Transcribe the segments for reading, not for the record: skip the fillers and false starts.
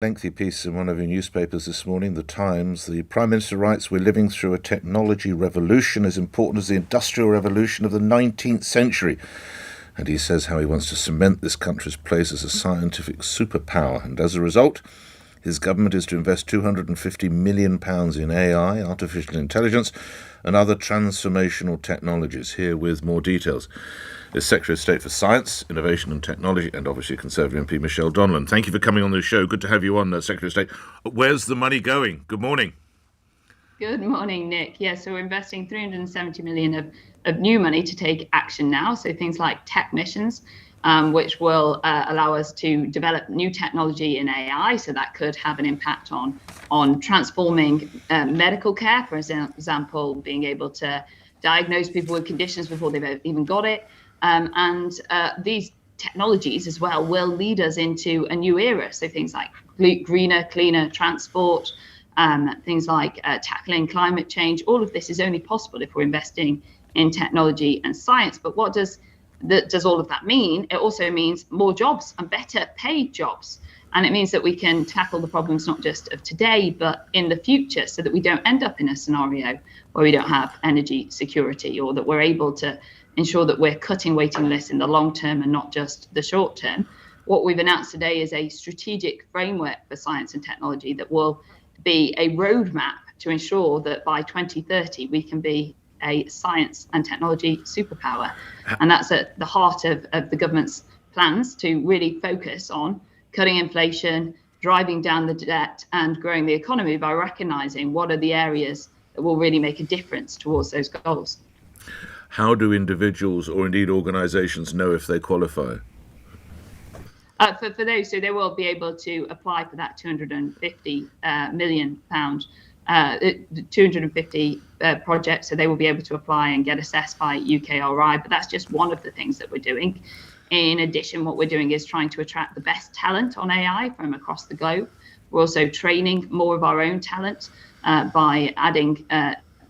Lengthy piece in one of your newspapers this morning, The Times. The Prime Minister writes, "We're living through a technology revolution as important as the Industrial Revolution of the 19th century." And he says how he wants to cement this country's place as a scientific superpower. And as a result, his government is to invest £250 million in AI, artificial intelligence, and other transformational technologies. Here with more details is Secretary of State for Science, Innovation and Technology, and obviously Conservative MP Michelle Donelan. Thank you for coming on the show. Good to have you on, Secretary of State. Where's the money going? Good morning. Good morning, Nick. Yeah, so we're investing 370 million of new money to take action now. So things like tech missions, which will allow us to develop new technology in AI. So that could have an impact on transforming medical care, for example, being able to diagnose people with conditions before they've even got it. And these technologies as well will lead us into a new era. So things like greener, cleaner transport, things like tackling climate change. All of this is only possible if we're investing in technology and science. But what does all of that mean? It also means more jobs and better paid jobs. And it means that we can tackle the problems not just of today, but in the future, so that we don't end up in a scenario where we don't have energy security, or that we're able to ensure that we're cutting waiting lists in the long term and not just the short term. What we've announced today is a strategic framework for science and technology that will be a roadmap to ensure that by 2030 we can be a science and technology superpower. And that's at the heart of the government's plans to really focus on cutting inflation, driving down the debt, and growing the economy by recognising what are the areas that will really make a difference towards those goals. How do individuals or indeed organisations know if they qualify? For those, so they will be able to apply for that £250 million, 250 projects. So they will be able to apply and get assessed by UKRI. But that's just one of the things that we're doing. In addition, what we're doing is trying to attract the best talent on AI from across the globe. We're also training more of our own talent by adding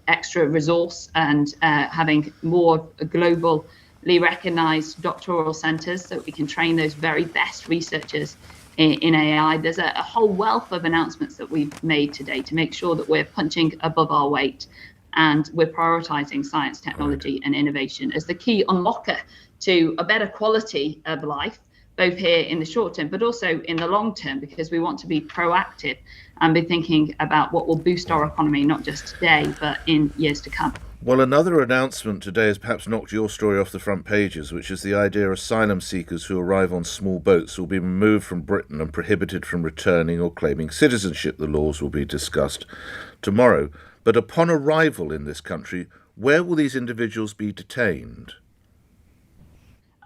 extra resource and having more globally recognized doctoral centers so that we can train those very best researchers in AI. There's a whole wealth of announcements that we've made today to make sure that we're punching above our weight and we're prioritizing science, technology, and innovation as the key unlocker to a better quality of life, both here in the short term, but also in the long term, because we want to be proactive and be thinking about what will boost our economy, not just today, but in years to come. Well, another announcement today has perhaps knocked your story off the front pages, which is the idea asylum seekers who arrive on small boats will be removed from Britain and prohibited from returning or claiming citizenship. The laws will be discussed tomorrow. But upon arrival in this country, where will these individuals be detained?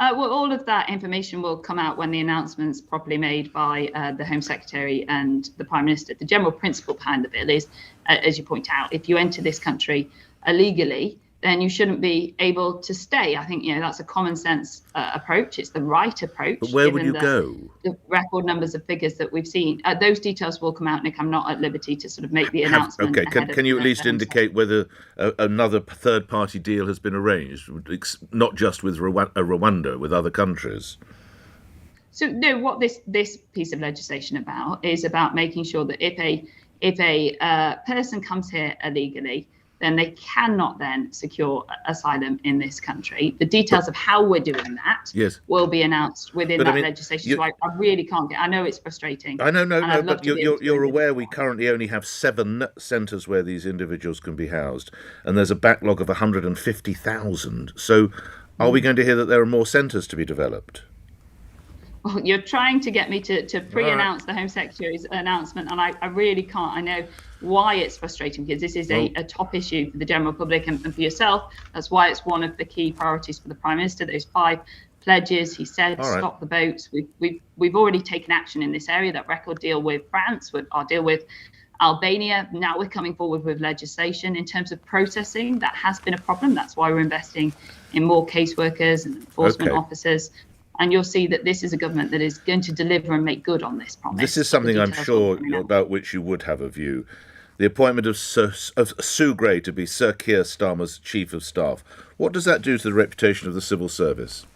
Well, all of that information will come out when the announcement's properly made by the Home Secretary and the Prime Minister. The general principle behind the bill is, as you point out, if you enter this country illegally, then you shouldn't be able to stay. I think, that's a common sense approach. It's the right approach. But where will you go? The record numbers of figures that we've seen. Those details will come out, Nick. I'm not at liberty to sort of make the announcement. Okay, can you at least indicate whether another third-party deal has been arranged, not just with Rwanda, with other countries? So, no, what this piece of legislation is about making sure that if a person comes here illegally, then they cannot then secure asylum in this country. The details of how we're doing that will be announced within legislation. So I really can't I know it's frustrating. I know, but you're aware we currently only have 7 centres where these individuals can be housed, and there's a backlog of 150,000. So are we going to hear that there are more centres to be developed? Well, you're trying to get me to pre-announce the Home Secretary's announcement, and I really can't. I know why it's frustrating, because this is a top issue for the general public and for yourself. That's why it's one of the key priorities for the Prime Minister. Those 5 pledges, he said, stop the boats. We've already taken action in this area. That record deal with France, with our deal with Albania. Now we're coming forward with legislation in terms of processing. That has been a problem. That's why we're investing in more caseworkers and enforcement officers. And you'll see that this is a government that is going to deliver and make good on this promise. This is something I'm sure about which you would have a view. The appointment of Sue Gray to be Sir Keir Starmer's Chief of Staff. What does that do to the reputation of the civil service?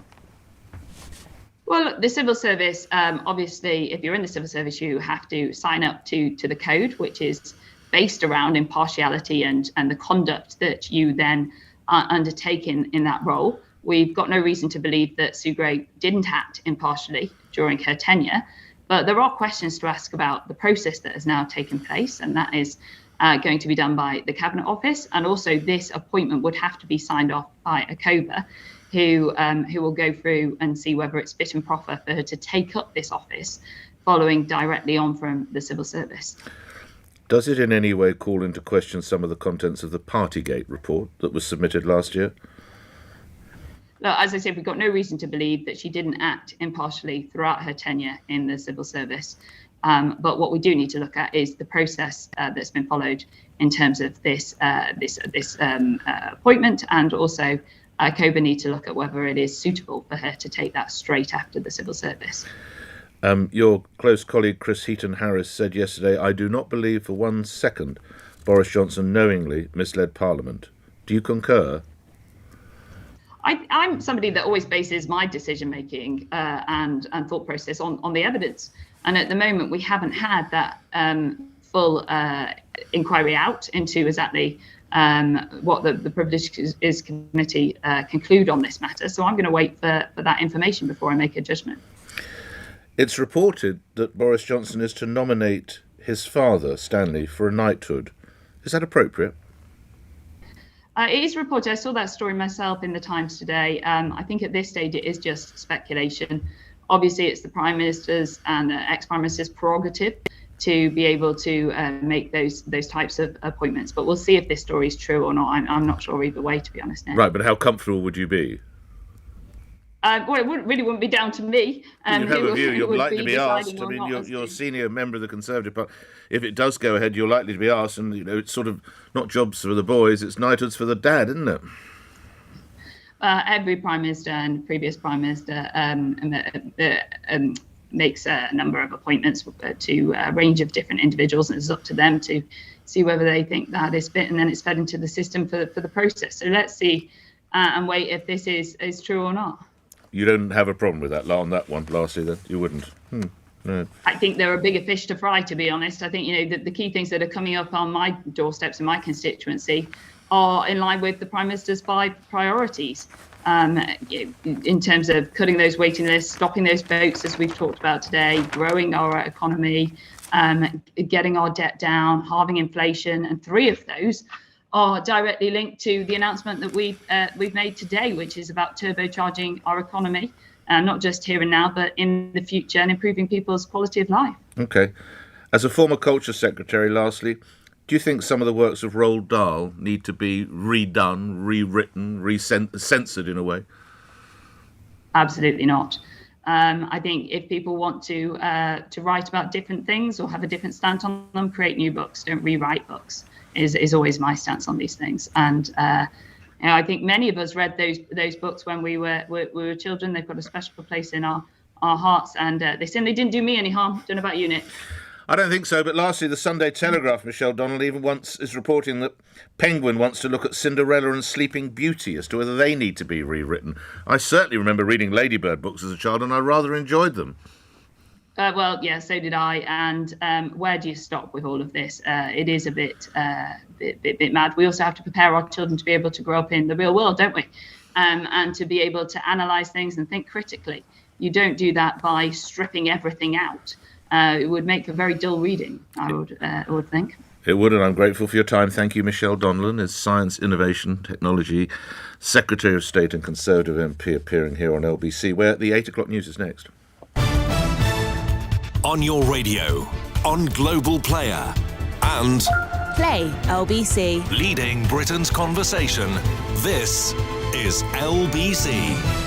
Well, look, the civil service, obviously, if you're in the civil service, you have to sign up to the code, which is based around impartiality and the conduct that you then undertake in that role. We've got no reason to believe that Sue Gray didn't act impartially during her tenure, but there are questions to ask about the process that has now taken place, and that is going to be done by the Cabinet Office. And also this appointment would have to be signed off by a COBA, who will go through and see whether it's fit and proper for her to take up this office following directly on from the civil service. Does it in any way call into question some of the contents of the Partygate report that was submitted last year? Look, as I said, we've got no reason to believe that she didn't act impartially throughout her tenure in the civil service. But what we do need to look at is the process that's been followed in terms of this appointment, and also COBA need to look at whether it is suitable for her to take that straight after the civil service. Your close colleague Chris Heaton-Harris said yesterday, "I do not believe for 1 second Boris Johnson knowingly misled Parliament." Do you concur? I'm somebody that always bases my decision-making and thought process on the evidence. And at the moment, we haven't had that full inquiry out into exactly what the Privileges Committee conclude on this matter. So I'm going to wait for that information before I make a judgment. It's reported that Boris Johnson is to nominate his father, Stanley, for a knighthood. Is that appropriate? It is reported. I saw that story myself in the Times today. I think at this stage it is just speculation. Obviously, it's the Prime Minister's and ex-Prime Minister's prerogative to be able to make those types of appointments. But we'll see if this story is true or not. I'm not sure either way, to be honest, Nick. Right, but how comfortable would you be? Well, it wouldn't be down to me. You have a view. You're likely to be asked. I mean, you're a senior member of the Conservative Party. If it does go ahead, you're likely to be asked. And, it's sort of not jobs for the boys, it's knighthoods for the dad, isn't it? Every Prime Minister and previous Prime Minister makes a number of appointments to a range of different individuals, and it's up to them to see whether they think that is fit, and then it's fed into the system for the process. So let's see and wait if this is true or not. You don't have a problem with that on that one, lastly, then? You wouldn't? No. I think there are bigger fish to fry, to be honest. I think, the key things that are coming up on my doorsteps in my constituency are in line with the Prime Minister's 5 priorities in terms of cutting those waiting lists, stopping those votes, as we've talked about today, growing our economy, getting our debt down, halving inflation, and 3 of those are directly linked to the announcement that we've made today, which is about turbocharging our economy, not just here and now, but in the future, and improving people's quality of life. Okay. As a former Culture Secretary, lastly, do you think some of the works of Roald Dahl need to be redone, rewritten, censored in a way? Absolutely not. I think if people want to write about different things or have a different stance on them, create new books, don't rewrite books, is always my stance on these things. And I think many of us read those books when we were children. They've got a special place in our hearts, and they certainly didn't do me any harm. Don't know about you, Nick. I don't think so, but lastly, the Sunday Telegraph, Michelle Donelan, even is reporting that Penguin wants to look at Cinderella and Sleeping Beauty as to whether they need to be rewritten. I certainly remember reading Ladybird books as a child, and I rather enjoyed them. Well, yeah, so did I. And where do you stop with all of this? It is a bit mad. We also have to prepare our children to be able to grow up in the real world, don't we? And to be able to analyse things and think critically. You don't do that by stripping everything out. It would make for very dull reading, I would think. It would, and I'm grateful for your time. Thank you, Michelle Donelan, as Science, Innovation, Technology, Secretary of State and Conservative MP, appearing here on LBC, where the 8 o'clock news is next. On your radio, on Global Player, and Play LBC. leading Britain's conversation. This is LBC.